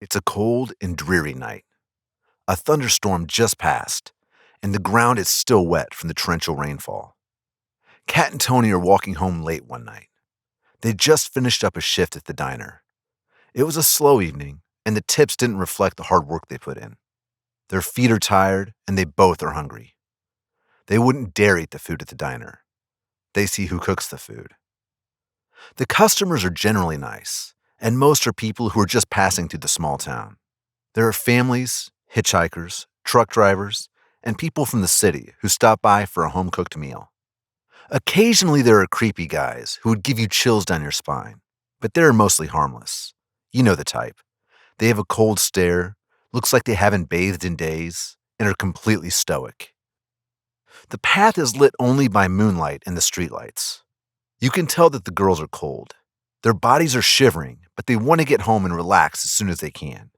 It's a cold and dreary night. A thunderstorm just passed, and the ground is still wet from the torrential rainfall. Kat and Toni are walking home late one night. They just finished up a shift at the diner. It was a slow evening, and the tips didn't reflect the hard work they put in. Their feet are tired, and they both are hungry. They wouldn't dare eat the food at the diner. They see who cooks the food. The customers are generally nice, and most are people who are just passing through the small town. There are families, hitchhikers, truck drivers, and people from the city who stop by for a home-cooked meal. Occasionally there are creepy guys who would give you chills down your spine, but they're mostly harmless. You know the type. They have a cold stare, looks like they haven't bathed in days, and are completely stoic. The path is lit only by moonlight and the streetlights. You can tell that the girls are cold. Their bodies are shivering, but they want to get home and relax as soon as they can.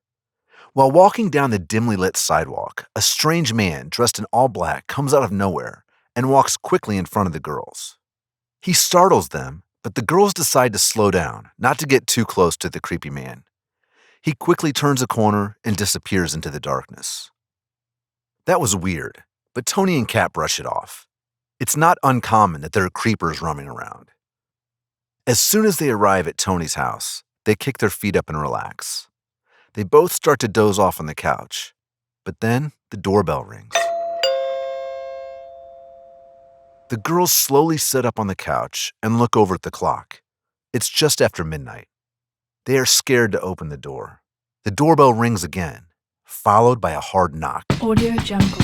While walking down the dimly lit sidewalk, a strange man dressed in all black comes out of nowhere and walks quickly in front of the girls. He startles them, but the girls decide to slow down, not to get too close to the creepy man. He quickly turns a corner and disappears into the darkness. That was weird, but Toni and Kat brush it off. It's not uncommon that there are creepers roaming around. As soon as they arrive at Toni's house, they kick their feet up and relax. They both start to doze off on the couch, but then the doorbell rings. The girls slowly sit up on the couch and look over at the clock. It's just after midnight. They are scared to open the door. The doorbell rings again, followed by a hard knock. Audio Jungle.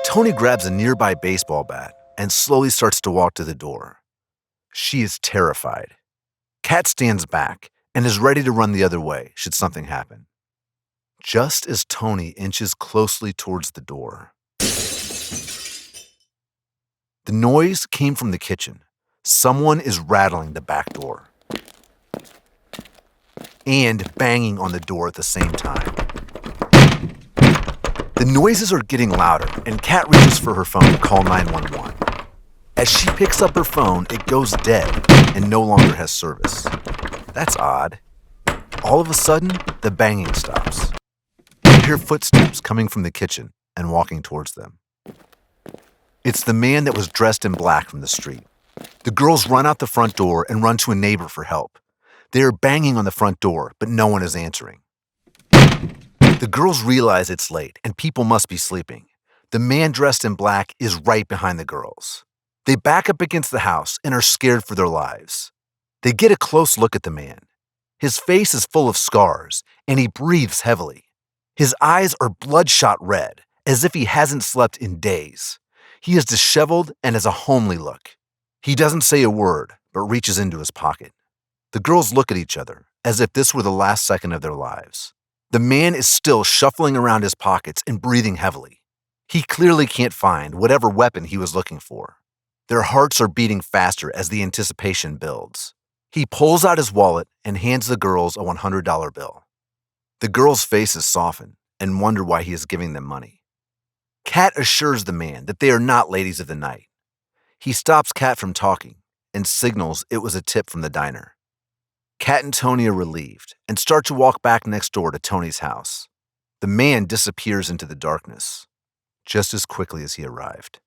Toni grabs a nearby baseball bat and slowly starts to walk to the door. She is terrified. Kat stands back and is ready to run the other way should something happen. Just as Toni inches closely towards the door, the noise came from the kitchen. Someone is rattling the back door and banging on the door at the same time. The noises are getting louder, and Kat reaches for her phone to call 911. As she picks up her phone, it goes dead and no longer has service. That's odd. All of a sudden, the banging stops. They hear footsteps coming from the kitchen and walking towards them. It's the man that was dressed in black from the street. The girls run out the front door and run to a neighbor for help. They are banging on the front door, but no one is answering. The girls realize it's late and people must be sleeping. The man dressed in black is right behind the girls. They back up against the house and are scared for their lives. They get a close look at the man. His face is full of scars, and he breathes heavily. His eyes are bloodshot red, as if he hasn't slept in days. He is disheveled and has a homely look. He doesn't say a word, but reaches into his pocket. The girls look at each other, as if this were the last second of their lives. The man is still shuffling around his pockets and breathing heavily. He clearly can't find whatever weapon he was looking for. Their hearts are beating faster as the anticipation builds. He pulls out his wallet and hands the girls a $100 bill. The girls' faces soften and wonder why he is giving them money. Kat assures the man that they are not ladies of the night. He stops Kat from talking and signals it was a tip from the diner. Kat and Toni are relieved and start to walk back next door to Toni's house. The man disappears into the darkness, just as quickly as he arrived.